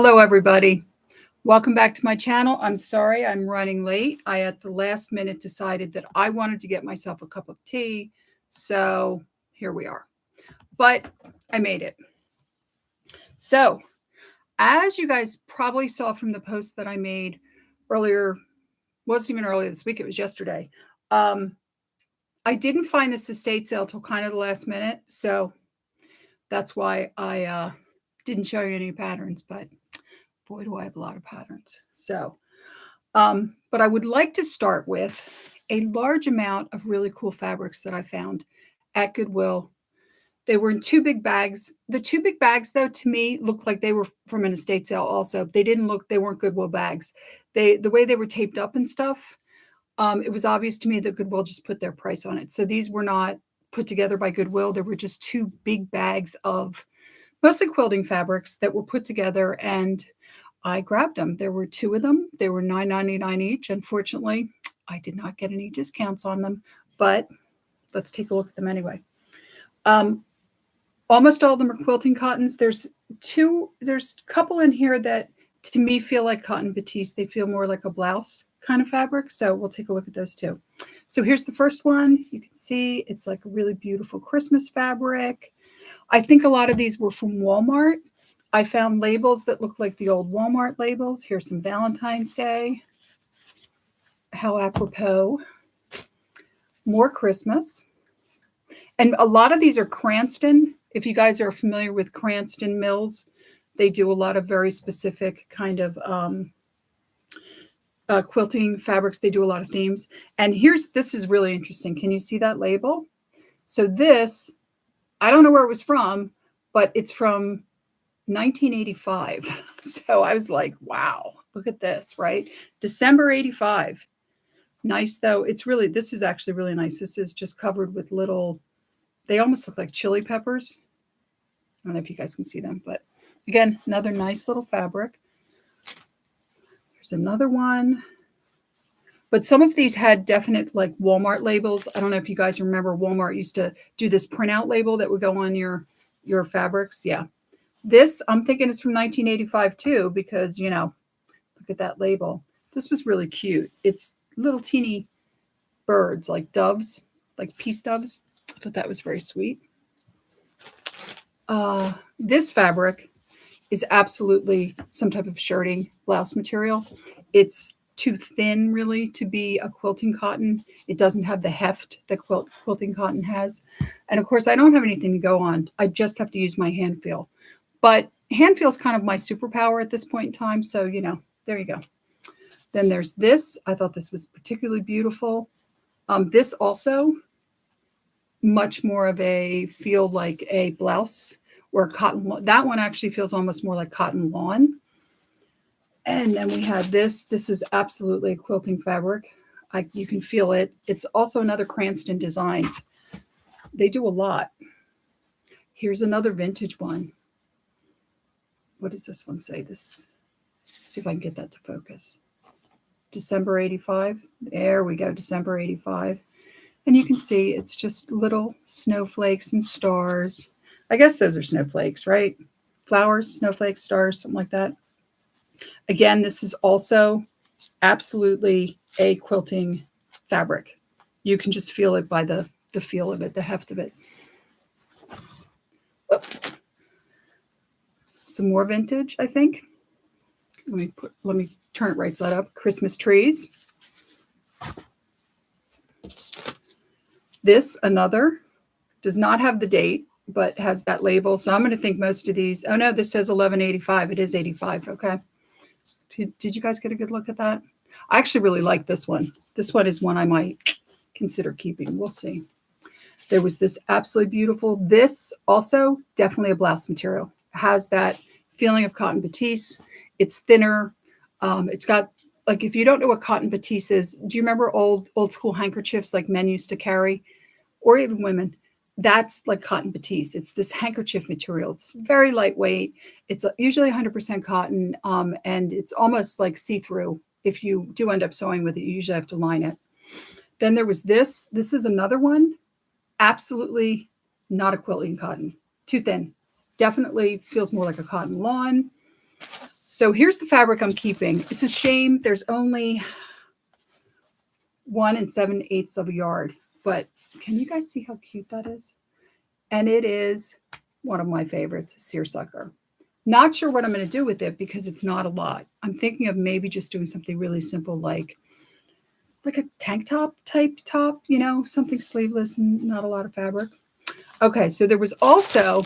Hello, everybody. Welcome back to my channel. I'm sorry I'm running late. I, at the last minute, decided that I wanted to get myself a cup of tea. So here we are. But I made it. So as you guys probably saw from the post that I made earlier, wasn't even earlier this week, it was yesterday. I didn't find this estate sale till kind of the last minute. So that's why I didn't show you any patterns, but boy, do I have a lot of patterns. So, but I would like to start with a large amount of really cool fabrics that I found at Goodwill. They were in two big bags. The two big bags, though, to me, looked like they were from an estate sale also. They weren't Goodwill bags. The way they were taped up and stuff, it was obvious to me that Goodwill just put their price on it. So these were not put together by Goodwill. There were just two big bags of mostly quilting fabrics that were put together, and I grabbed them. There were two of them. They were $9.99 each. Unfortunately, I did not get any discounts on them, but let's take a look at them anyway. Almost all of them are quilting cottons. There's a couple in here that to me feel like cotton batiste. They feel more like a blouse kind of fabric. So we'll take a look at those too. So here's the first one. You can see it's like a really beautiful Christmas fabric. I think a lot of these were from Walmart. I found labels that look like the old Walmart labels. Here's some Valentine's Day. How apropos. More Christmas. And a lot of these are Cranston. If you guys are familiar with Cranston Mills, they do a lot of very specific kind of quilting fabrics. They do a lot of themes. And this is really interesting. Can you see that label? So this, I don't know where it was from, but it's from 1985. So I was like, wow, look at this, right? December 85. Nice though. This is actually really nice. This is just covered with little, they almost look like chili peppers. I don't know if you guys can see them, but again, another nice little fabric. There's another one. But some of these had definite like Walmart labels. I don't know if you guys remember Walmart used to do this printout label that would go on your fabrics. Yeah. This, I'm thinking, is from 1985 too, because, look at that label. This was really cute. It's little teeny birds, like doves, like peace doves. I thought that was very sweet. This fabric is absolutely some type of shirting blouse material. It's too thin, really, to be a quilting cotton. It doesn't have the heft that quilting cotton has. And, of course, I don't have anything to go on. I just have to use my hand feel. But hand feel is kind of my superpower at this point in time. So, there you go. Then there's this. I thought this was particularly beautiful. This also, much more of a feel like a blouse or cotton. That one actually feels almost more like cotton lawn. And then we have this. This is absolutely a quilting fabric. You can feel it. It's also another Cranston Designs. They do a lot. Here's another vintage one. What does this one say? Let's see if I can get that to focus. December 85. There we go, December 85. And you can see it's just little snowflakes and stars. I guess those are snowflakes, right? Flowers, snowflakes, stars, something like that. Again, this is also absolutely a quilting fabric. You can just feel it by the feel of it, the heft of it. Oh. Some more vintage, I think. Let me turn it right side up. Christmas trees. This, another, does not have the date, but has that label. So I'm going to think most of these. Oh no, this says 1185. It is 85. Okay. Did you guys get a good look at that? I actually really like this one. This one is one I might consider keeping. We'll see. There was this absolutely beautiful. This also definitely a blouse material. It has that feeling of cotton batiste. It's thinner. It's got, like, if you don't know what cotton batiste is, do you remember old school handkerchiefs like men used to carry, or even women? That's like cotton batiste. It's this handkerchief material. It's very lightweight. It's usually 100% cotton, and it's almost like see-through. If you do end up sewing with it, you usually have to line it. Then there was this. This is another one. Absolutely not a quilting cotton. Too thin. Definitely feels more like a cotton lawn. So here's the fabric I'm keeping. It's a shame there's only 1 7/8 of a yard, but can you guys see how cute that is? And it is one of my favorites, seersucker. Not sure what I'm going to do with it because it's not a lot. I'm thinking of maybe just doing something really simple like a tank top type top, something sleeveless and not a lot of fabric. Okay, so there was also,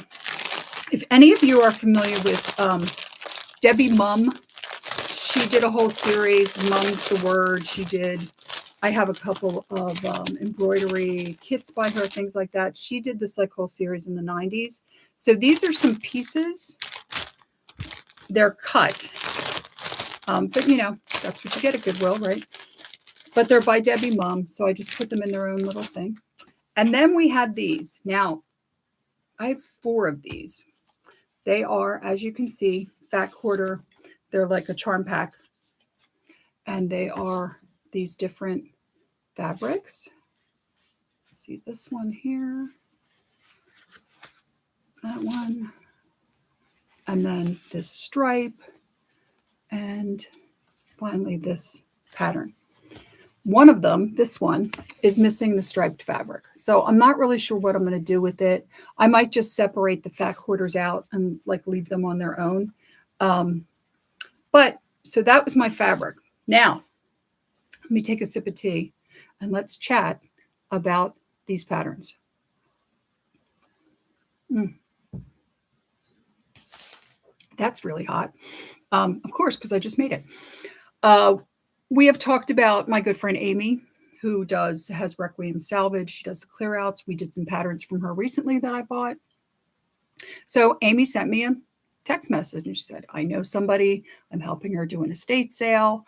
if any of you are familiar with Debbie Mum, she did a whole series, Mum's the Word. I have a couple of embroidery kits by her, things like that. She did this whole series in the 90s. So these are some pieces. They're cut. But, that's what you get at Goodwill, right? But they're by Debbie Mum, so I just put them in their own little thing. And then we had these. Now, I have 4 of these. They are, as you can see, fat quarter. They're like a charm pack. And they are these different fabrics. See this one here. That one. And then this stripe. And finally this pattern. One of them, this one, is missing the striped fabric. So I'm not really sure what I'm going to do with it. I might just separate the fat quarters out and leave them on their own. But so that was my fabric. Now, let me take a sip of tea and let's chat about these patterns. That's really hot. Of course, because I just made it. We have talked about my good friend Amy, who has Requiem Salvage. She does the clear outs. We did some patterns from her recently that I bought. So Amy sent me a text message and she said, I know somebody, I'm helping her do an estate sale.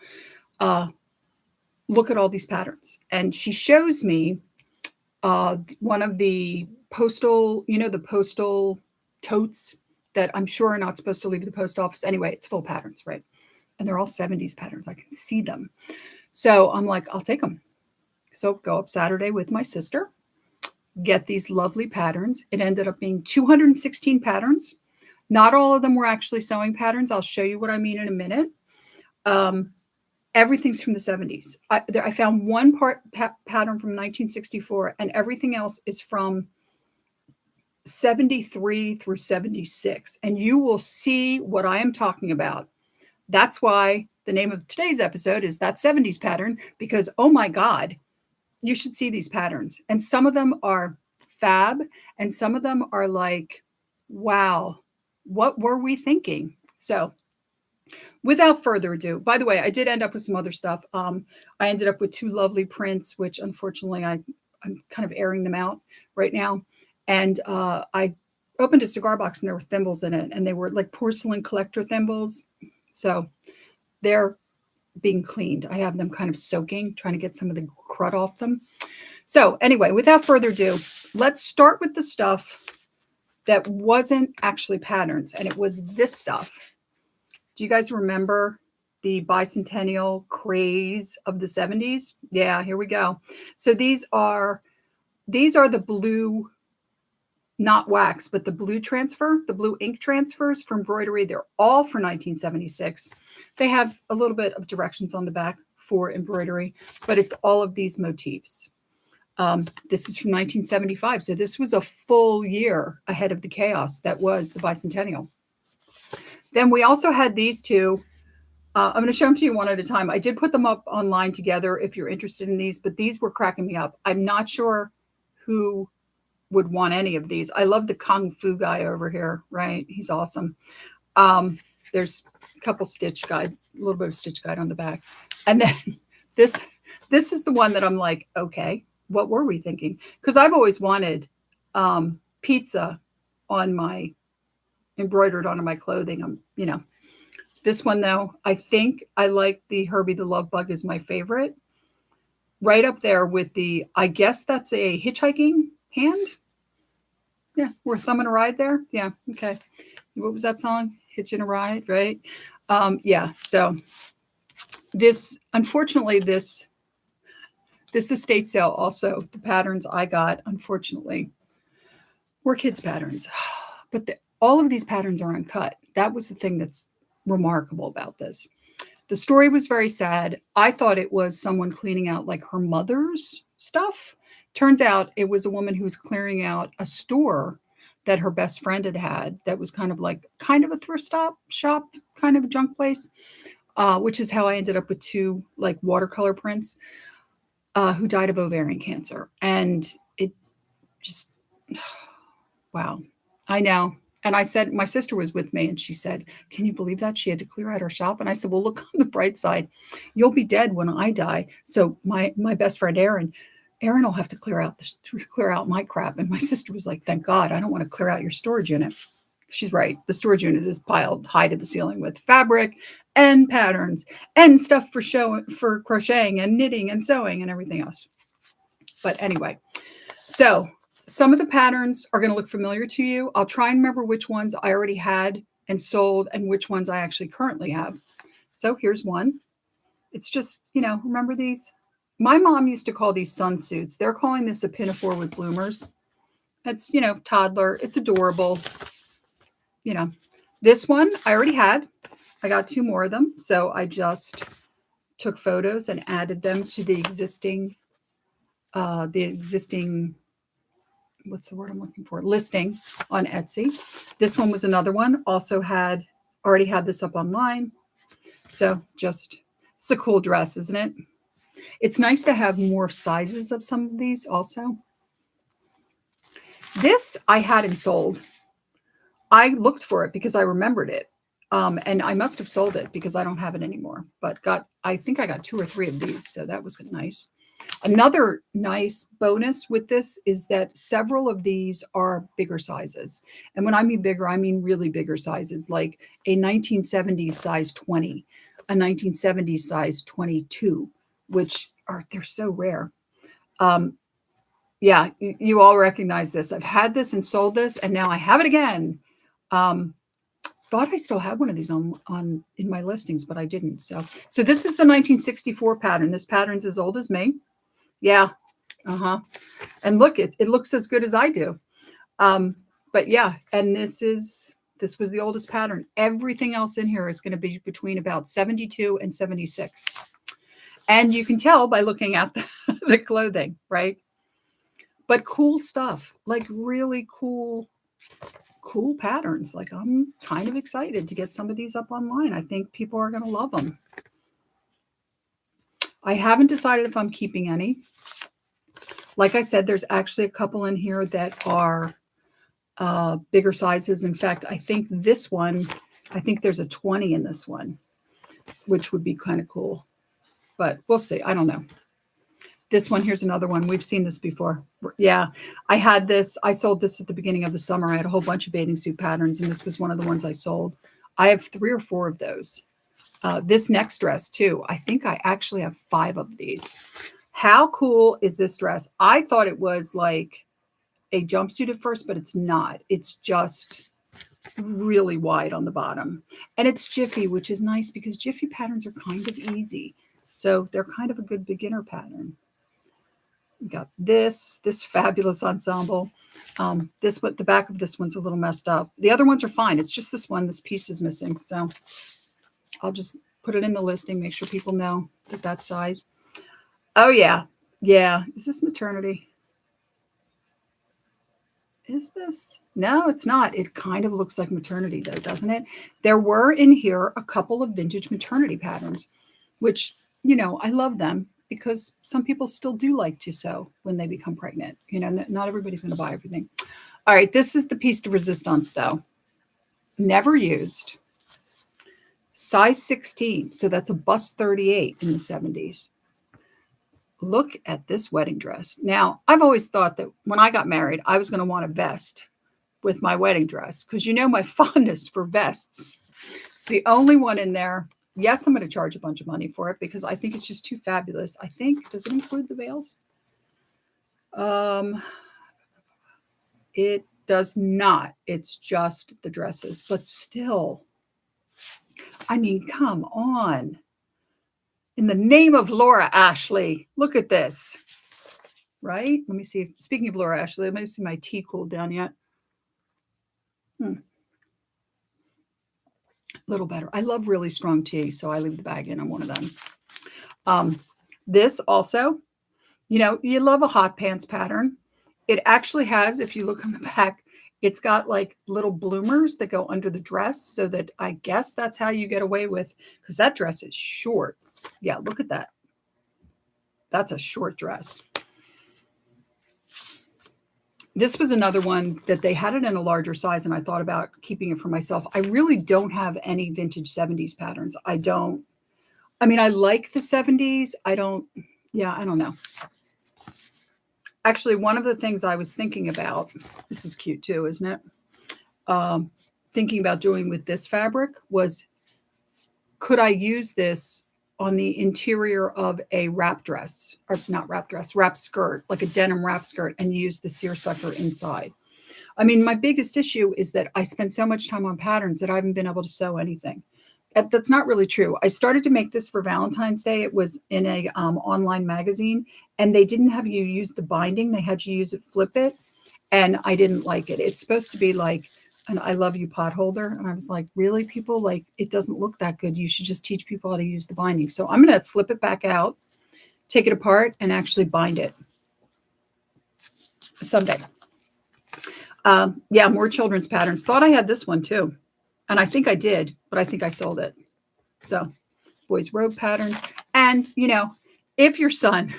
Look at all these patterns. And she shows me one of the postal, the postal totes that I'm sure are not supposed to leave the post office. Anyway, it's full patterns, right? And they're all 70s patterns. I can see them. So I'm like, I'll take them. So go up Saturday with my sister, get these lovely patterns. It ended up being 216 patterns. Not all of them were actually sewing patterns. I'll show you what I mean in a minute. Everything's from the 70s. I found one pattern from 1964, and everything else is from 73 through 76. And you will see what I am talking about. That's why the name of today's episode is That 70s Pattern, because, oh my God, you should see these patterns. And some of them are fab, and some of them are like, wow, what were we thinking? So without further ado, by the way, I did end up with some other stuff. I ended up with 2 lovely prints, which unfortunately I'm kind of airing them out right now. And I opened a cigar box and there were thimbles in it, and they were like porcelain collector thimbles. So they're being cleaned. I have them kind of soaking, trying to get some of the crud off them. So anyway, without further ado, let's start with the stuff that wasn't actually patterns, and it was this stuff. Do you guys remember the bicentennial craze of the 70s? Yeah, here we go. So these are the blue, not wax, but the blue ink transfers for embroidery. They're all for 1976. They have a little bit of directions on the back for embroidery, but it's all of these motifs. This is from 1975. So this was a full year ahead of the chaos that was the bicentennial. Then we also had these 2. I'm going to show them to you one at a time. I did put them up online together if you're interested in these, but these were cracking me up. I'm not sure who would want any of these. I love the Kung Fu guy over here, right? He's awesome. There's a little bit of stitch guide on the back. And then this is the one that I'm like, okay, what were we thinking? Because I've always wanted pizza embroidered onto my clothing. This one though, I think I like the Herbie the Love Bug is my favorite. Right up there with I guess that's a hitchhiking hand. Yeah, we're thumbing a ride there. Yeah, okay. What was that song? Hitching a Ride, right? Yeah, so unfortunately, this estate sale also, the patterns I got, unfortunately, were kids' patterns. But all of these patterns are uncut. That was the thing that's remarkable about this. The story was very sad. I thought it was someone cleaning out like her mother's stuff. Turns out it was a woman who was clearing out a store that her best friend had that was kind of a thrift shop, kind of a junk place, which is how I ended up with two like watercolor prints, who died of ovarian cancer. And it just, wow, I know. And I said, my sister was with me and she said, can you believe that? She had to clear out her shop. And I said, well, look on the bright side. You'll be dead when I die. So my best friend, Erin will have to clear out my crap. And my sister was like, thank God, I don't want to clear out your storage unit. She's right. The storage unit is piled high to the ceiling with fabric and patterns and stuff for crocheting and knitting and sewing and everything else. But anyway, so some of the patterns are going to look familiar to you. I'll try and remember which ones I already had and sold and which ones I actually currently have. So here's one. It's just, remember these? My mom used to call these sunsuits. They're calling this a pinafore with bloomers. It's, toddler. It's adorable. This one I already had. I got two more of them. So I just took photos and added them to the existing, what's the word I'm looking for? Listing on Etsy. This one was another one. Also already had this up online. So it's a cool dress, isn't it? It's nice to have more sizes of some of these also. This I hadn't sold. I looked for it because I remembered it. And I must have sold it because I don't have it anymore, but I think I got 2 or 3 of these. So that was nice. Another nice bonus with this is that several of these are bigger sizes. And when I mean bigger, I mean really bigger sizes, like a 1970s size 20, a 1970s size 22, which they're so rare. Yeah, you all recognize this. I've had this and sold this, and now I have it again. Thought I still had one of these in my listings, but I didn't. So this is the 1964 pattern. This pattern's as old as me. Yeah. And look, it looks as good as I do. But yeah, and this was the oldest pattern. Everything else in here is going to be between about 72 and 76. And you can tell by looking at the clothing, right? But cool stuff, like really cool patterns. Like I'm kind of excited to get some of these up online. I think people are going to love them. I haven't decided if I'm keeping any. Like I said, there's actually a couple in here that are bigger sizes. In fact, I think there's a 20 in this one, which would be kind of cool. But we'll see. I don't know. This one, here's another one. We've seen this before. Yeah, I had this. I sold this at the beginning of the summer. I had a whole bunch of bathing suit patterns, and this was one of the ones I sold. I have 3 or 4 of those. This next dress, too. I think I actually have 5 of these. How cool is this dress? I thought it was like a jumpsuit at first, but it's not. It's just really wide on the bottom. And it's Jiffy, which is nice because Jiffy patterns are kind of easy. So they're kind of a good beginner pattern. We got this fabulous ensemble. The back of this one's a little messed up. The other ones are fine. It's just this one. This piece is missing. So I'll just put it in the listing, make sure people know that size. Oh, yeah. Yeah. Is this maternity? Is this? No, it's not. It kind of looks like maternity, though, doesn't it? There were in here a couple of vintage maternity patterns, which, I love them because some people still do like to sew when they become pregnant. Not everybody's going to buy everything. All right. This is the piece de resistance, though. Never used. Size 16. So that's a bust 38 in the 70s. Look at this wedding dress. Now, I've always thought that when I got married, I was going to want a vest with my wedding dress because my fondness for vests. It's the only one in there. Yes, I'm going to charge a bunch of money for it because I think it's just too fabulous. I think, does it include the veils? It does not. It's just the dresses, but still, I mean, come on. In the name of Laura Ashley, look at this, right? Let me see. Speaking of Laura Ashley, let me see my tea cooled down yet. A little better. I love really strong tea, so I leave the bag in on one of them. This also, you love a hot pants pattern. It actually has, if you look on the back, it's got like little bloomers that go under the dress, so that I guess that's how you get away with, because that dress is short. Yeah, look at that. That's a short dress. This was another one that they had it in a larger size, and I thought about keeping it for myself. I really don't have any vintage 70s patterns. I mean, I like the 70s. I don't know. Actually, one of the things I was thinking about, this is cute too, isn't it? Thinking about doing with this fabric was, could I use this on the interior of a wrap dress, or not wrap dress, wrap skirt, like a denim wrap skirt, and use the seersucker inside? I mean, my biggest issue is that I spend so much time on patterns that I haven't been able to sew anything. That's not really true. I started to make this for Valentine's Day. It was in a online magazine, and they didn't have you use the binding. They had you use it, flip it, and I didn't like it. It's supposed to be like an I love you pot holder. And I was like, really, people? Like, it doesn't look that good. You should just teach people how to use the binding. So I'm going to flip it back out, take it apart, and actually bind it someday. Yeah, more children's patterns. Thought I had this one too. And I think I did, but I think I sold it. So, boys' robe pattern. And, if your son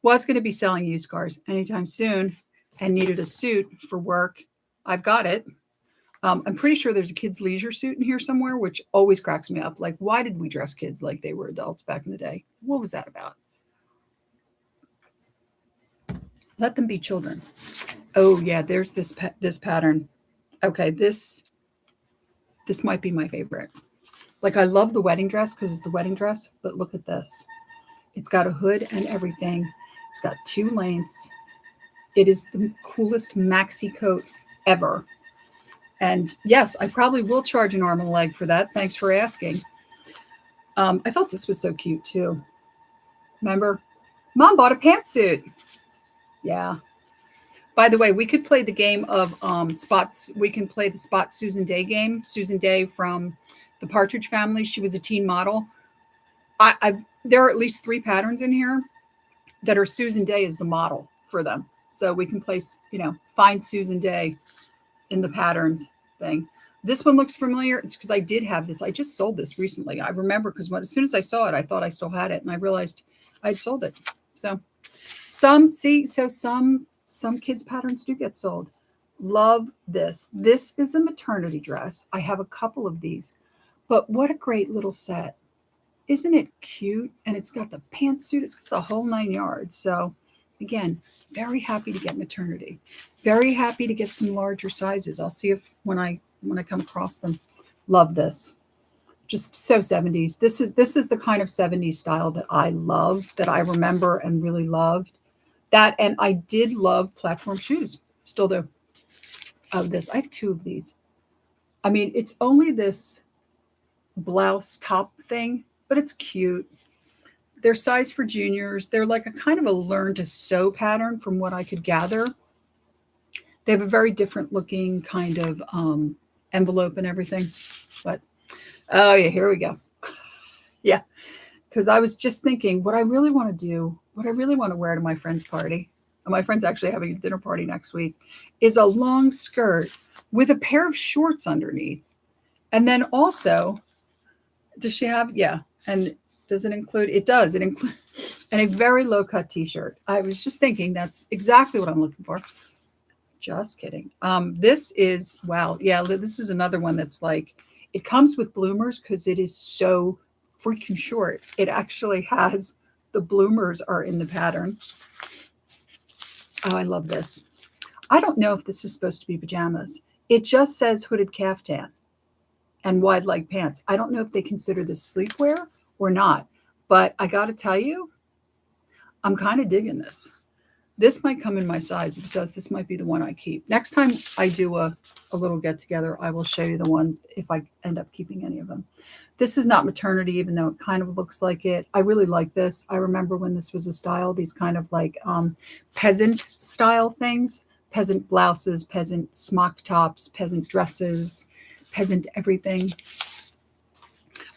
was going to be selling used cars anytime soon and needed a suit for work, I've got it. I'm pretty sure there's a kid's leisure suit in here somewhere, which always cracks me up. Like, why did we dress kids like they were adults back in the day? What was that about? Let them be children. Oh, yeah, there's this pattern. Okay, this might be my favorite. Like, I love the wedding dress because it's a wedding dress, but look at this. It's got a hood and everything. It's got 2 lengths. It is the coolest maxi coat ever. And yes, I probably will charge an arm and a leg for that. Thanks for asking. I thought this was so cute too. Remember? Mom bought a pantsuit. Yeah. By the way, we could play the game of spots. We can play the Spot Susan Day game. Susan Day from the Partridge Family. She was a teen model. There are at least 3 patterns in here that are Susan Day as the model for them. So we can place, find Susan Day in the patterns thing. This one looks familiar. It's because I did have this. I just sold this recently. I remember because as soon as I saw it, I thought I still had it, and I realized I'd sold it. So some kids' patterns do get sold. Love this. This is a maternity dress. I have a couple of these, but what a great little set. Isn't it cute? And it's got the pantsuit. It's got the whole 9 yards. So again, very happy to get maternity. Very happy to get some larger sizes. I'll see if when I come across them. Love this. Just so 70s. This is the kind of 70s style that I love, that I remember and really loved. That, and I did love platform shoes. Still do. Of this. I have 2 of these. I mean, it's only this blouse top thing, but it's cute. They're sized for juniors. They're like a kind of a learn to sew pattern from what I could gather. They have a very different looking kind of envelope and everything. But, oh yeah, here we go. Yeah, because I was just thinking what I really want to do, what I really want to wear to my friend's party, and my friend's actually having a dinner party next week, is a long skirt with a pair of shorts underneath. And then also, does she have, yeah, and does it include, it does, it includes, and a very low cut t-shirt. I was just thinking that's exactly what I'm looking for. Just kidding. This is, wow. Yeah, this is another one that's like, it comes with bloomers because it is so freaking short. It actually has, the bloomers are in the pattern. Oh, I love this. I don't know if this is supposed to be pajamas. It just says hooded caftan and wide leg pants. I don't know if they consider this sleepwear or not, but I got to tell you, I'm kind of digging this. This might come in my size. If it does, this might be the one I keep. Next time I do a little get together, I will show you the one if I end up keeping any of them. This is not maternity, even though it kind of looks like it. I really like this. I remember when this was a style, these kind of like peasant style things, peasant blouses, peasant smock tops, peasant dresses, peasant everything.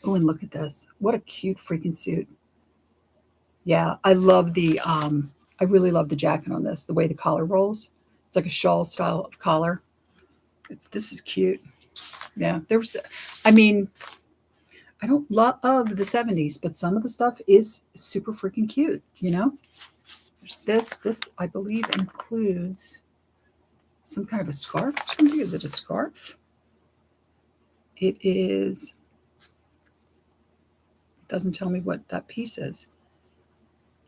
Oh, and look at this. What a cute freaking suit. Yeah, I love I really love the jacket on this, the way the collar rolls. It's like a shawl style of collar. This is cute. Yeah, I mean, I don't love the 70s, but some of the stuff is super freaking cute, you know? There's this. This, I believe, includes some kind of a scarf or something. Is it a scarf? It is. It doesn't tell me what that piece is.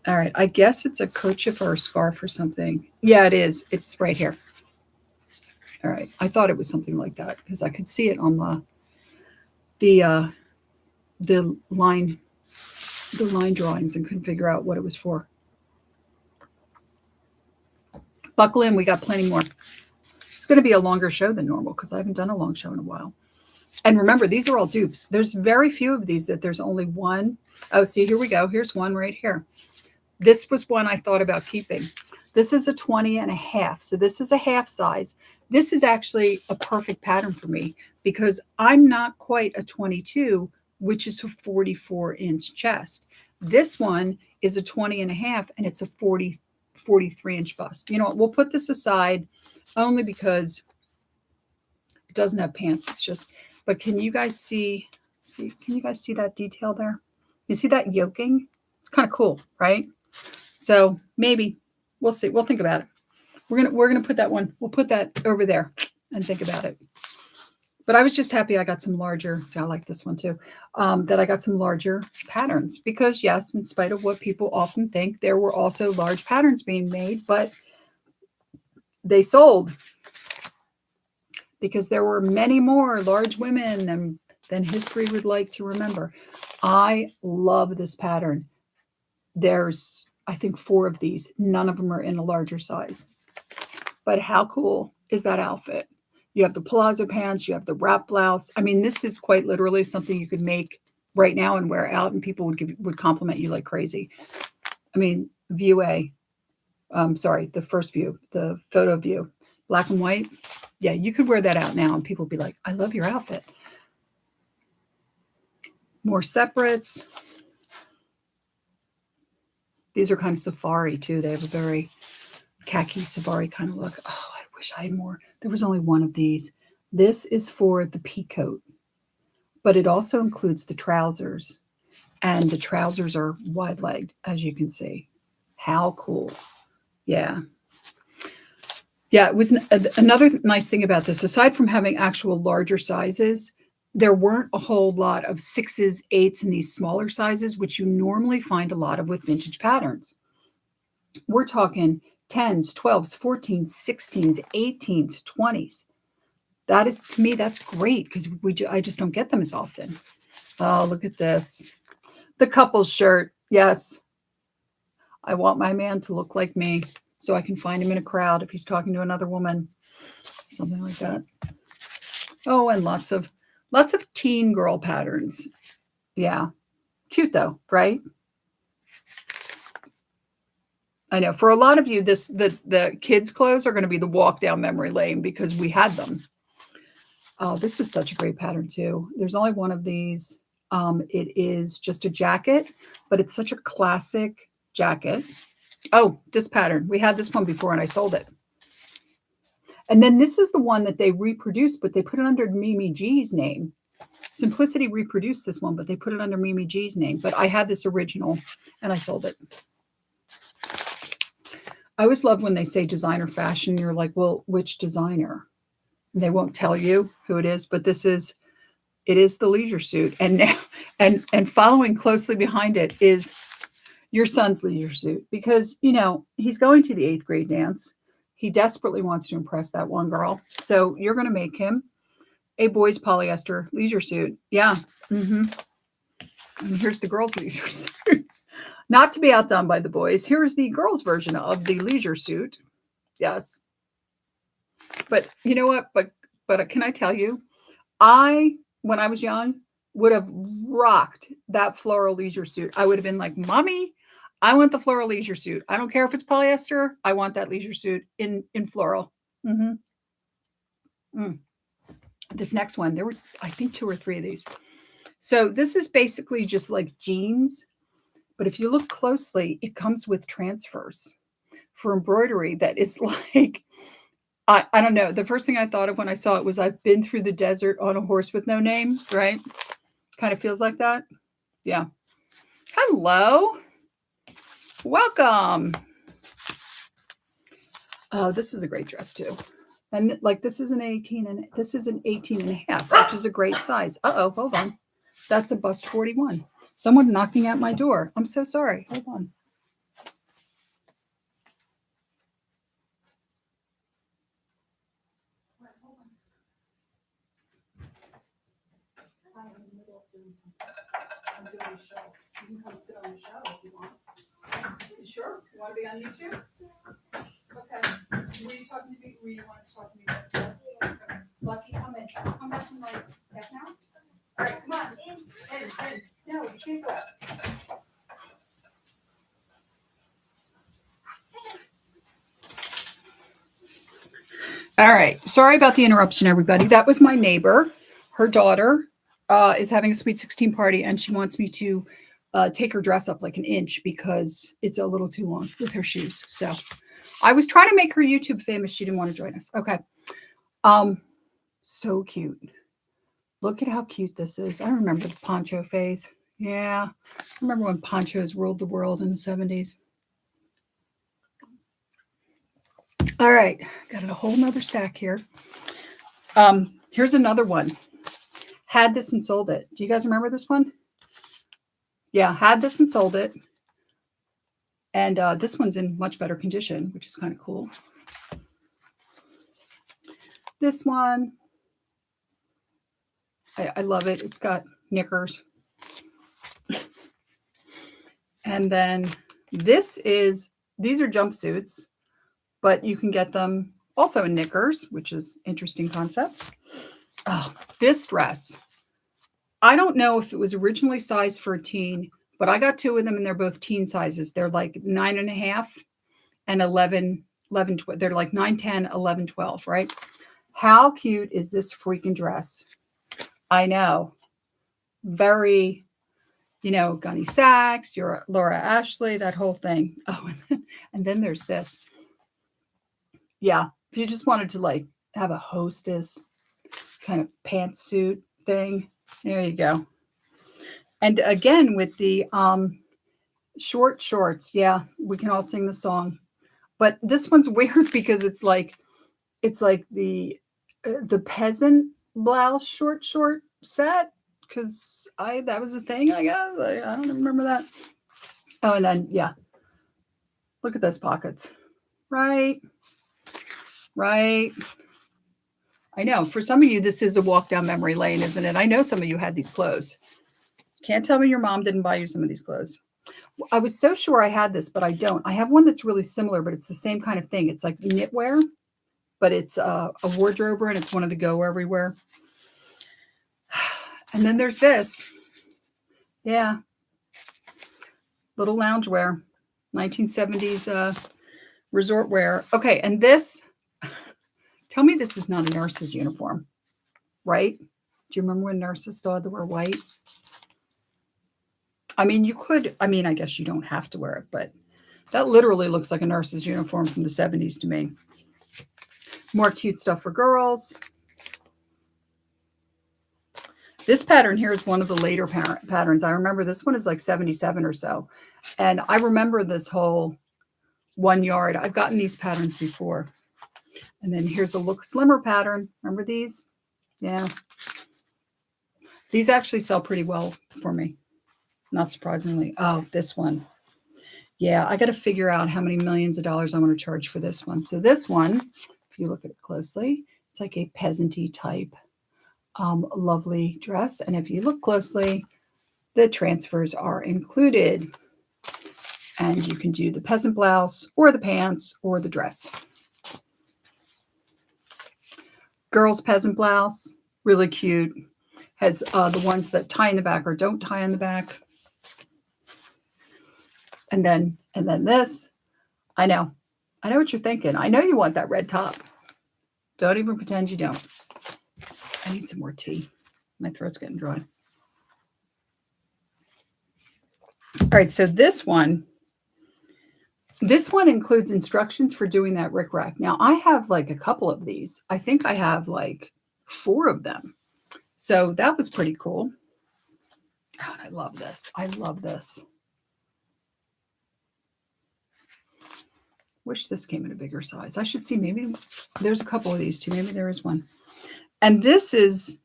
All right, I guess it's a kerchief or a scarf or something. Yeah, it is. It's right here. All right, I thought it was something like that because I could see it on the line drawings and couldn't figure out what it was for. Buckle in, we got plenty more. It's going to be a longer show than normal because I haven't done a long show in a while. And remember, these are all dupes. There's very few of these that there's only one. Oh, see, here we go. Here's one right here. This was one I thought about keeping. This is a 20 and a half. So this is a half size. This is actually a perfect pattern for me because I'm not quite a 22, which is a 44-inch chest. This one is a 20 and a half, and it's a 43-inch bust. You know what? We'll put this aside only because it doesn't have pants. It's just, but can you guys see, can you guys see that detail there? You see that yoking? It's kind of cool, right? So maybe we'll see. We'll think about it. We're gonna put that one. We'll put that over there and think about it. But I was just happy I got some larger. See, I like this one too. That I got some larger patterns because yes, in spite of what people often think, there were also large patterns being made, but they sold because there were many more large women than history would like to remember. I love this pattern. There's, I think, 4 of these. None of them are in a larger size. But how cool is that outfit? You have the palazzo pants, you have the wrap blouse. I mean, this is quite literally something you could make right now and wear out, and people would compliment you like crazy. I mean, view A. Sorry, the first view, the photo view, black and white. Yeah, you could wear that out now, and people would be like, "I love your outfit." More separates. These are kind of safari too. They have a very khaki safari kind of look. Oh, I wish I had more. There was only one of these. This is for the peacoat, but it also includes the trousers, and the trousers are wide-legged, as you can see. How cool. Yeah. Yeah, it was another nice thing about this, aside from having actual larger sizes, there weren't a whole lot of 6s, 8s, and these smaller sizes, which you normally find a lot of with vintage patterns. We're talking 10s, 12s, 14s, 16s, 18s, 20s. That is, to me, that's great because I just don't get them as often. Oh, look at this. The couple's shirt. Yes. I want my man to look like me so I can find him in a crowd if he's talking to another woman. Something like that. Oh, and lots of teen girl patterns. Yeah. Cute though, right? I know for a lot of you, the kids' clothes are going to be the walk down memory lane because we had them. Oh, this is such a great pattern too. There's only one of these. It is just a jacket, but it's such a classic jacket. Oh, this pattern. We had this one before and I sold it. And then this is the one that they reproduced, but they put it under Mimi G's name. Simplicity reproduced this one, but they put it under Mimi G's name. But I had this original and I sold it. I always love when they say designer fashion. You're like, well, which designer? And they won't tell you who it is, but it is the leisure suit. And now, and following closely behind it is your son's leisure suit because, you know, he's going to the 8th grade dance. He desperately wants to impress that one girl. So you're going to make him a boy's polyester leisure suit. Yeah. Mm-hmm. And here's the girl's leisure suit. Not to be outdone by the boys. Here's the girl's version of the leisure suit. Yes. But you know what? But can I tell you, when I was young, would have rocked that floral leisure suit. I would have been like, Mommy, I want the floral leisure suit. I don't care if it's polyester. I want that leisure suit in floral. Mm-hmm. This next one, there were, I think, 2 or 3 of these. So this is basically just like jeans, but if you look closely, it comes with transfers for embroidery that is like, I don't know. The first thing I thought of when I saw it was I've been through the desert on a horse with no name, right? Kind of feels like that. Yeah. Hello. Welcome. Oh, this is a great dress too. And like this is an 18 and this is an 18 and a half, which is a great size. Uh-oh, hold on. That's a bust 41. Someone knocking at my door. I'm so sorry. Hold on. I'm doing a show. You can come sit on the show if you want. You sure? You want to be on YouTube? Okay. Were you talking to me? Were you wanting to talk to me about this? Okay. Lucky, come in. Come back in like half an hour. All right, come on. In. No, you can't go out. All right. Sorry about the interruption, everybody. That was my neighbor. Her daughter is having a Sweet 16 party, and she wants me to take her dress up like an inch because it's a little too long with her shoes. So I was trying to make her YouTube famous. She didn't want to join us. Okay. So cute. Look at how cute this is. I remember the poncho phase. Yeah. I remember when ponchos ruled the world in the 70s. All right. Got a whole nother stack here. Here's another one. Had this and sold it. Do you guys remember this one? Yeah, had this and sold it. And this one's in much better condition, which is kind of cool. This one, I love it. It's got knickers. And then these are jumpsuits, but you can get them also in knickers, which is interesting concept. Oh, this dress. I don't know if it was originally sized for a teen, but I got two of them and they're both teen sizes. They're like 9.5 and 11, 12. They're like 9, 10, 11, 12, right? How cute is this freaking dress? I know. Very, Gunny Sachs, your Laura Ashley, that whole thing. Oh, and then there's this. Yeah. If you just wanted to like have a hostess kind of pantsuit thing, there you go. And again, with the short shorts. Yeah, we can all sing the song. But this one's weird because it's like the peasant blouse short set, because that was a thing, I guess. I don't remember that. Oh, and then yeah, look at those pockets. Right. I know for some of you this is a walk down memory lane, isn't it? I know some of you had these clothes. Can't tell me your mom didn't buy you some of these clothes. I was so sure I had this, but I don't. I have one that's really similar, but it's the same kind of thing. It's like knitwear, but it's a wardrober and it's one of the go everywhere. And then there's this. Yeah. Little loungewear, 1970s resort wear. Okay. And this, tell me this is not a nurse's uniform, right? Do you remember when nurses still had to wear white? I mean, you could, I guess you don't have to wear it, but that literally looks like a nurse's uniform from the 70s to me. More cute stuff for girls. This pattern here is one of the later patterns. I remember this one is like 77 or so. And I remember this whole 1 yard. I've gotten these patterns before. And then here's a look slimmer pattern. Remember these? Yeah. These actually sell pretty well for me. Not surprisingly. Oh, this one. Yeah, I got to figure out how many millions of dollars I want to charge for this one. So this one, if you look at it closely, it's like a peasanty type lovely dress. And if you look closely, the transfers are included. And you can do the peasant blouse or the pants or the dress. Girls peasant blouse, really cute. Has the ones that tie in the back or don't tie in the back. And then this. I know what you're thinking. I know you want that red top. Don't even pretend you don't. I need some more tea. My throat's getting dry. All right, so this one includes instructions for doing that rickrack. Now, I have like a couple of these. I think I have like 4 of them. So that was pretty cool. Oh, I love this. I love this. Wish this came in a bigger size. I should see, maybe there's a couple of these too. Maybe there is one. And this is,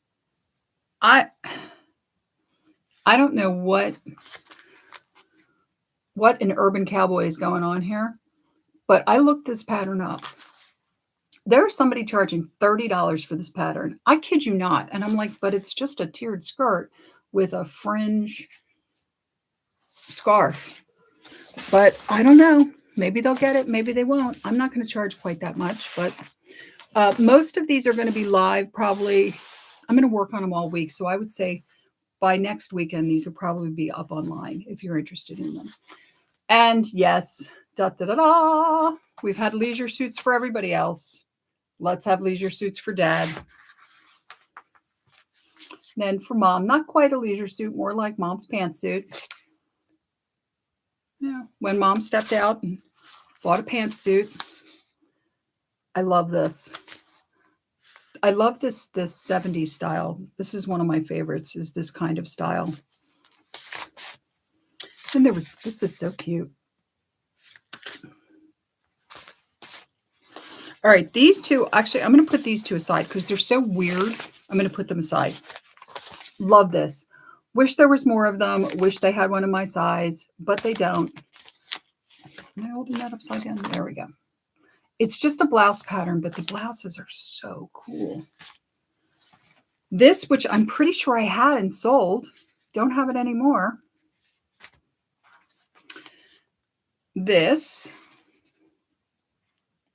I don't know what an urban cowboy is going on here, but I looked this pattern up. There's somebody charging $30 for this pattern. I kid you not. And I'm like, but it's just a tiered skirt with a fringe scarf. But I don't know. Maybe they'll get it. Maybe they won't. I'm not going to charge quite that much. But most of these are going to be live probably. I'm going to work on them all week. So I would say by next weekend, these will probably be up online if you're interested in them. And yes, we've had leisure suits for everybody else. Let's have leisure suits for dad. Then for mom, not quite a leisure suit, more like mom's pantsuit. Yeah, when mom stepped out and bought a pantsuit. I love this. I love this 70s style. This is one of my favorites, is this kind of style. And this is so cute. All right, these two, actually, I'm going to put these two aside because they're so weird. I'm going to put them aside. Love this. Wish there was more of them. Wish they had one in my size, but they don't. Am I holding that upside down? There we go. It's just a blouse pattern, but the blouses are so cool. This, which I'm pretty sure I had and sold, don't have it anymore. This,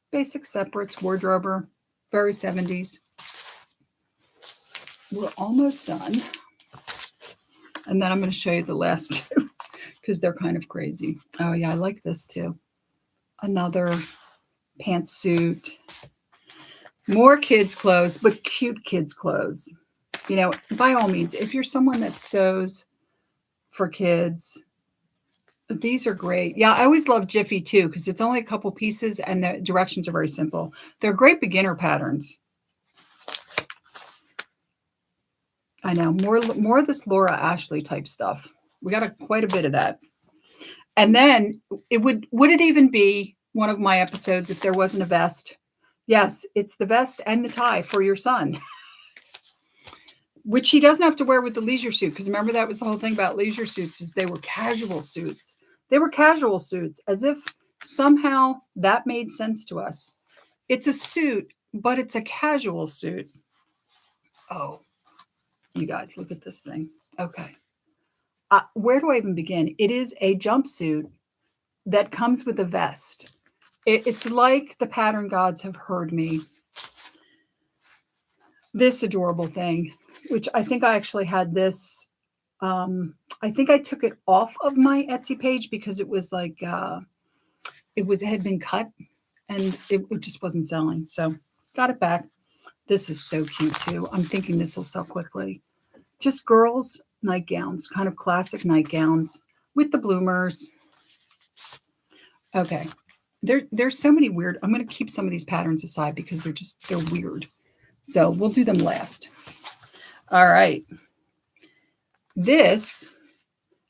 basic separates, wardrober, very 70s. We're almost done. And then I'm going to show you the last two because they're kind of crazy. Oh yeah, I like this too. Another pantsuit. More kids' clothes, but cute kids' clothes. You know, by all means, if you're someone that sews for kids, these are great. Yeah, I always love Jiffy too because it's only a couple pieces and the directions are very simple. They're great beginner patterns. I know, more of this Laura Ashley type stuff. We got quite a bit of that. And then would it even be one of my episodes if there wasn't a vest? Yes, it's the vest and the tie for your son, which he doesn't have to wear with the leisure suit. Because remember, that was the whole thing about leisure suits, is they were casual suits. They were casual suits, as if somehow that made sense to us. It's a suit, but it's a casual suit. Oh, you guys, look at this thing. Okay. Where do I even begin? It is a jumpsuit that comes with a vest. It's like the pattern gods have heard me. This adorable thing, which I think I actually had this. I think I took it off of my Etsy page because it was like, it had been cut and it just wasn't selling. So got it back. This is so cute too. I'm thinking this will sell quickly. Just girls' nightgowns, kind of classic nightgowns with the bloomers. Okay. There's so many weird. I'm going to keep some of these patterns aside because they're weird. So we'll do them last. All right. This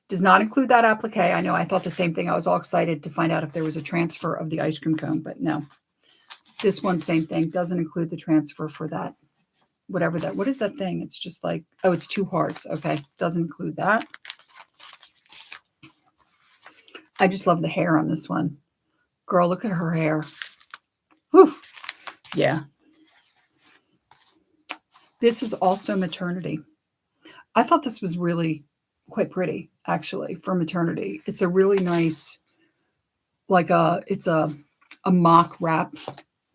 does not include that applique. I know I thought the same thing. I was all excited to find out if there was a transfer of the ice cream cone, but no. This one, same thing, doesn't include the transfer for that. Whatever that, what is that thing? It's just like, oh, it's 2 hearts. Okay. Doesn't include that. I just love the hair on this one. Girl, look at her hair. Whew. Yeah. This is also maternity. I thought this was really quite pretty, actually, for maternity. It's a really nice, it's a mock wrap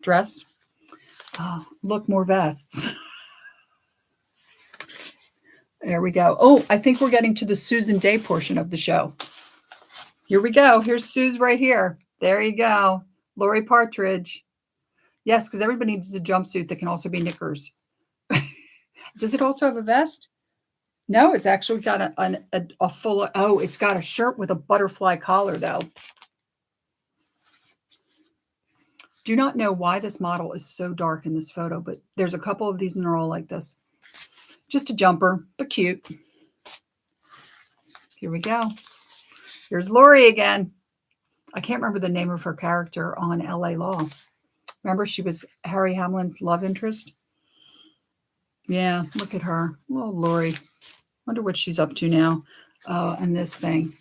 dress. Look, more vests. There we go. Oh, I think we're getting to the Susan Day portion of the show. Here we go. Here's Sue's right here. There you go. Lori Partridge. Yes, because everybody needs a jumpsuit that can also be knickers. Does it also have a vest? No, it's actually got a full, oh, it's got a shirt with a butterfly collar though. Do not know why this model is so dark in this photo, but there's a couple of these and they're all like this. Just a jumper, but cute. Here we go. Here's Lori again. I can't remember the name of her character on LA Law. Remember, she was Harry Hamlin's love interest? Yeah, look at her. Oh, Lori. Wonder what she's up to now. And this thing.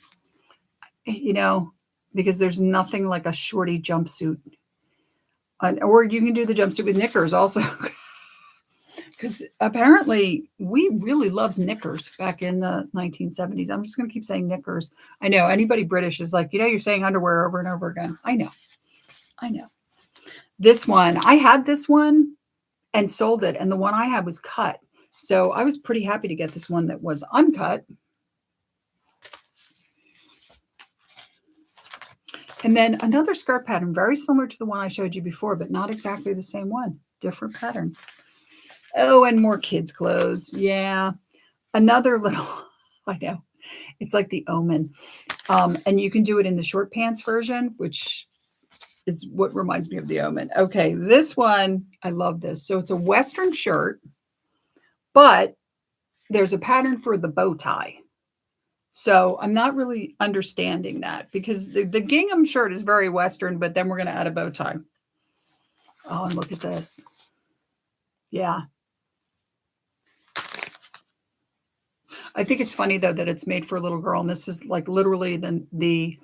Because there's nothing like a shorty jumpsuit. Or you can do the jumpsuit with knickers also. Because apparently we really loved knickers back in the 1970s. I'm just going to keep saying knickers. I know anybody British is like, you're saying underwear over and over again. I know. This one, I had this one and sold it. And the one I had was cut. So I was pretty happy to get this one that was uncut. And then another skirt pattern, very similar to the one I showed you before, but not exactly the same one. Different pattern. Oh, and more kids' clothes. Yeah. Another little, I know. It's like the Omen. And you can do it in the short pants version, which is what reminds me of the Omen. Okay, this one, I love this. So it's a Western shirt, but there's a pattern for the bow tie. So I'm not really understanding that because the gingham shirt is very Western, but then we're going to add a bow tie. Oh, and look at this. Yeah. I think it's funny, though, that it's made for a little girl. And this is like literally the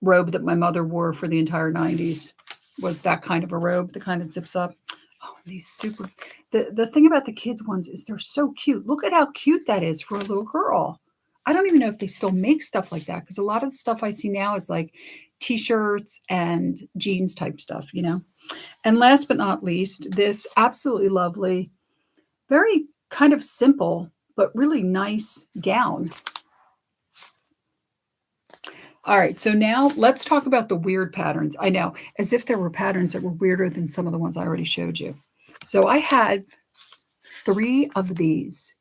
robe that my mother wore for the entire 90s was that kind of a robe, the kind that zips up. Oh, these super. The thing about the kids' ones is they're so cute. Look at how cute that is for a little girl. I don't even know if they still make stuff like that because a lot of the stuff I see now is like T-shirts and jeans type stuff, And last but not least, this absolutely lovely, very kind of simple, but really nice gown. All right, so now let's talk about the weird patterns. I know, as if there were patterns that were weirder than some of the ones I already showed you. So I had 3 of these.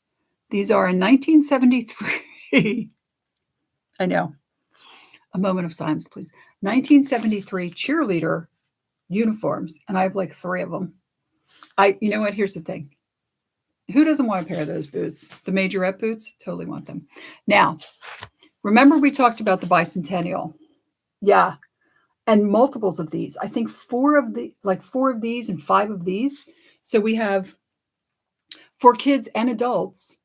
These are in 1973. I know. A moment of silence, please. 1973 cheerleader uniforms, and I have like 3 of them. You know what? Here's the thing. Who doesn't want a pair of those boots? The majorette boots? Totally want them. Now, remember we talked about the bicentennial. Yeah. And multiples of these. I think 4 of these and 5 of these. So we have for kids and adults.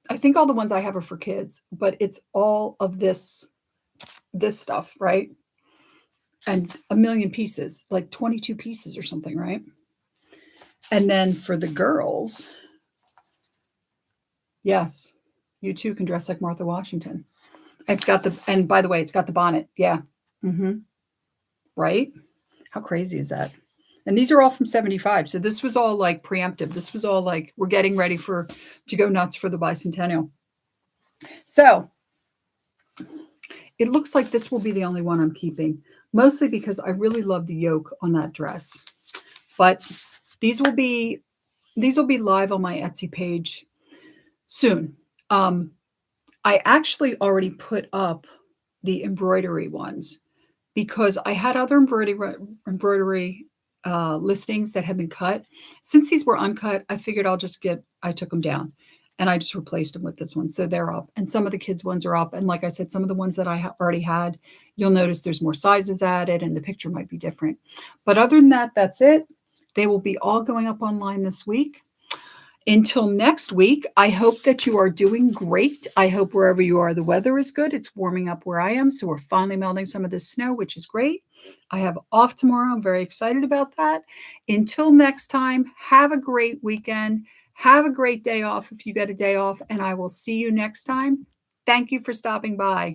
I think all the ones I have are for kids, but it's all of this stuff, right? And a million pieces, like 22 pieces or something, right? And then for the girls, yes, you too can dress like Martha Washington. And by the way, it's got the bonnet. Yeah. Mm-hmm. Right? How crazy is that? And these are all from 75. So this was all like preemptive. This was all like, we're getting ready to go nuts for the bicentennial. So it looks like this will be the only one I'm keeping, mostly because I really love the yoke on that dress. But these will be live on my Etsy page soon. I actually already put up the embroidery ones because I had other embroidery listings that had been cut. Since these were uncut, I figured I took them down and I just replaced them with this one. So they're up, and some of the kids' ones are up. And like I said, some of the ones that I already had, you'll notice there's more sizes added and the picture might be different. But other than that, that's it. They will be all going up online this week. Until next week, I hope that you are doing great. I hope wherever you are, the weather is good. It's warming up where I am, so we're finally melting some of this snow, which is great. I have off tomorrow. I'm very excited about that. Until next time, have a great weekend. Have a great day off if you get a day off, and I will see you next time. Thank you for stopping by.